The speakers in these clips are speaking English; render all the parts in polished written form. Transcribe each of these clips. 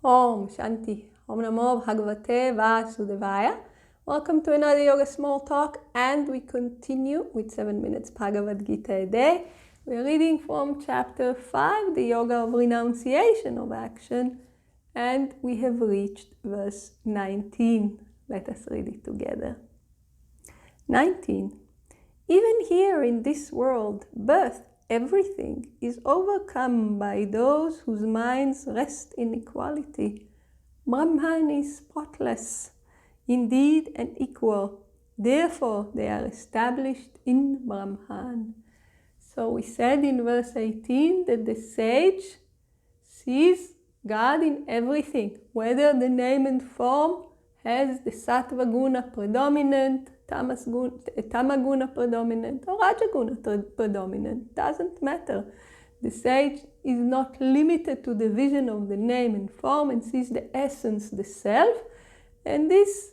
Om Shanti. Om Namo Bhagavate Vasudevaya. Welcome to another Yoga Small Talk, and we continue with 7 minutes Bhagavad Gita a day. We're reading from chapter 5, the Yoga of Renunciation of Action, and we have reached verse 19. Let us read it together. 19. Even here in this world, birth, everything is overcome by those whose minds rest in equality. Brahman is spotless, indeed and equal. Therefore, they are established in Brahman. So we said in verse 18 that the sage sees God in everything, whether the name and form has the sattva guna predominant, tamaguna predominant, or rajaguna predominant. Doesn't matter. The sage is not limited to the vision of the name and form and sees the essence, the self. And this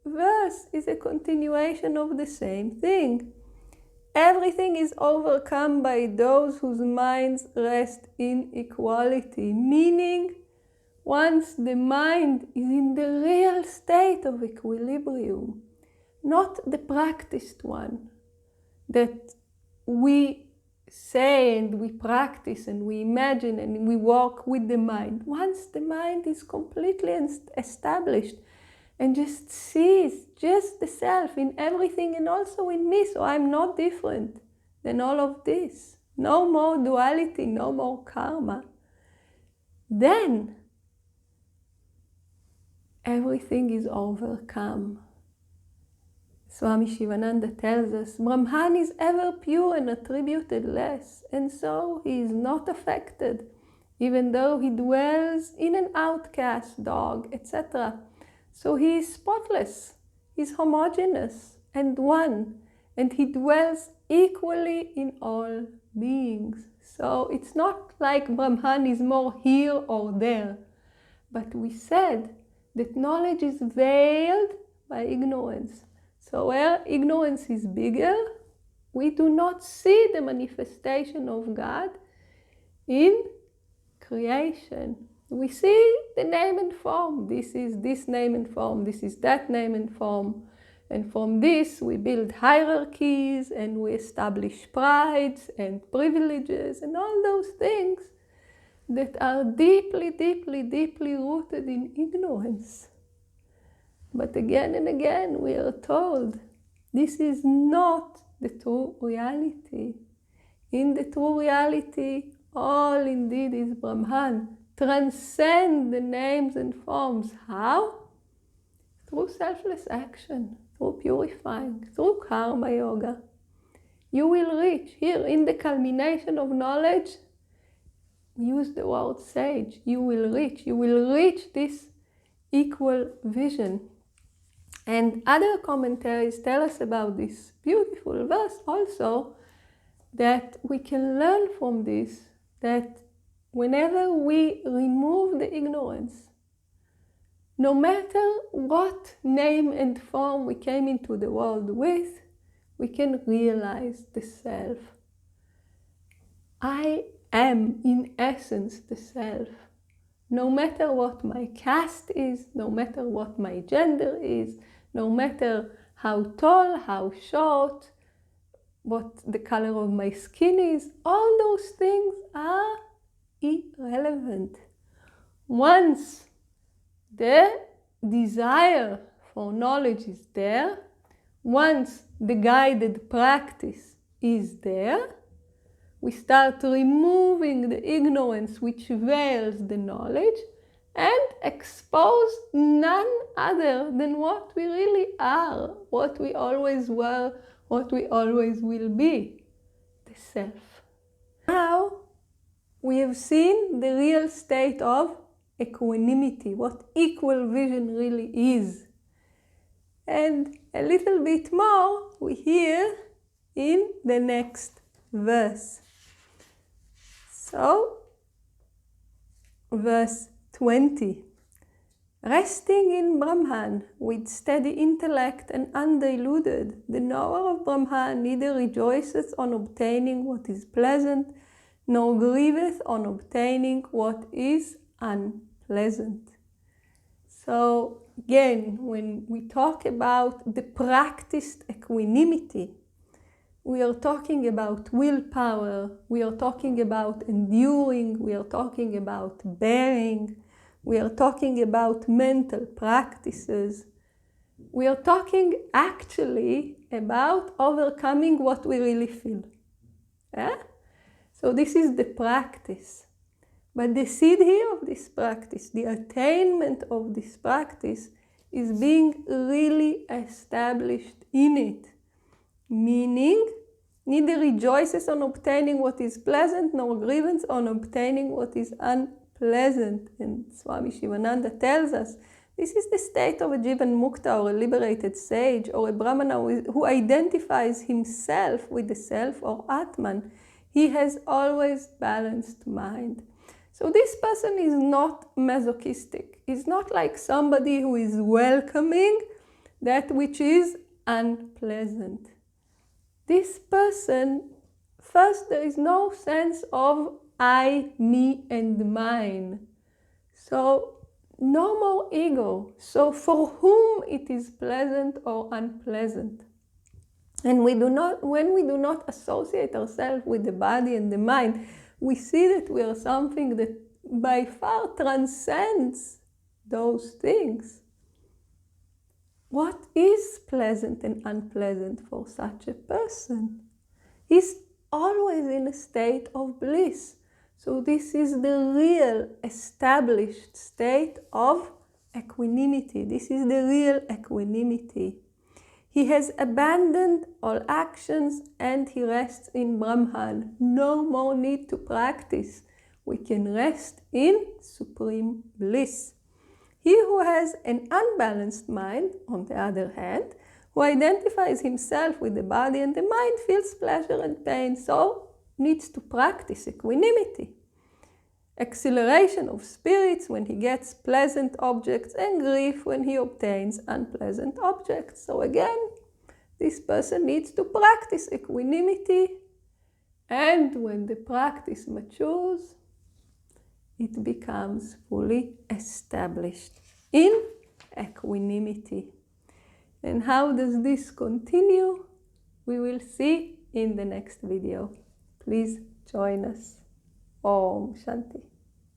verse is a continuation of the same thing. Everything is overcome by those whose minds rest in equality, meaning once the mind is in the real state of equilibrium, not the practiced one that we say and we practice and we imagine and we walk with the mind. Once the mind is completely established and just sees just the self in everything and also in me, so I'm not different than all of this. No more duality, no more karma. Then everything is overcome. Swami Shivananda tells us, Brahman is ever pure and attributed less, and so he is not affected, even though he dwells in an outcast dog, etc. So he is spotless, he is homogeneous and one, and he dwells equally in all beings. So it's not like Brahman is more here or there, but we said that knowledge is veiled by ignorance. So where ignorance is bigger, we do not see the manifestation of God in creation. We see the name and form. This is this name and form. This is that name and form. And from this we build hierarchies and we establish prides and privileges and all those things that are deeply, deeply, deeply rooted in ignorance. But again and again we are told this is not the true reality. In the true reality, all indeed is Brahman. Transcend the names and forms. How? Through selfless action, through purifying, through karma yoga. You will reach here in the culmination of knowledge. Use the word sage. You will reach this equal vision. And other commentaries tell us about this beautiful verse also, that we can learn from this, that whenever we remove the ignorance, no matter what name and form we came into the world with, we can realize the self. I am in essence the self. No matter what my caste is, no matter what my gender is, no matter how tall, how short, what the color of my skin is, all those things are irrelevant. Once the desire for knowledge is there, once the guided practice is there, we start removing the ignorance which veils the knowledge and expose none other than what we really are, what we always were, what we always will be, the self. Now we have seen the real state of equanimity, what equal vision really is. And a little bit more we hear in the next verse. So, verse 20. Resting in Brahman with steady intellect and undiluted, the knower of Brahman neither rejoiceth on obtaining what is pleasant, nor grieveth on obtaining what is unpleasant. So again, when we talk about the practiced equanimity, we are talking about willpower, we are talking about enduring, we are talking about bearing, we are talking about mental practices. We are talking actually about overcoming what we really feel. Yeah? So this is the practice. But the seed here of this practice, the attainment of this practice, is being really established in it. Meaning, neither rejoices on obtaining what is pleasant, nor grieves on obtaining what is unpleasant. And Swami Shivananda tells us, this is the state of a Jivan Mukta, or a liberated sage, or a Brahmana who identifies himself with the self, or Atman. He has always balanced mind. So this person is not masochistic. He's not like somebody who is welcoming that which is unpleasant. This person, first, there is no sense of I, me, and mine. So no more ego. So for whom it is pleasant or unpleasant. And when we do not associate ourselves with the body and the mind, we see that we are something that by far transcends those things. What is pleasant and unpleasant for such a person? He's always in a state of bliss. So this is the real established state of equanimity. This is the real equanimity. He has abandoned all actions and he rests in Brahman. No more need to practice. We can rest in supreme bliss. He who has an unbalanced mind, on the other hand, who identifies himself with the body and the mind, feels pleasure and pain, so needs to practice equanimity. Acceleration of spirits when he gets pleasant objects, and grief when he obtains unpleasant objects. So again, this person needs to practice equanimity, and when the practice matures, it becomes fully established in equanimity. And how does this continue? We will see in the next video. Please join us. Om Shanti.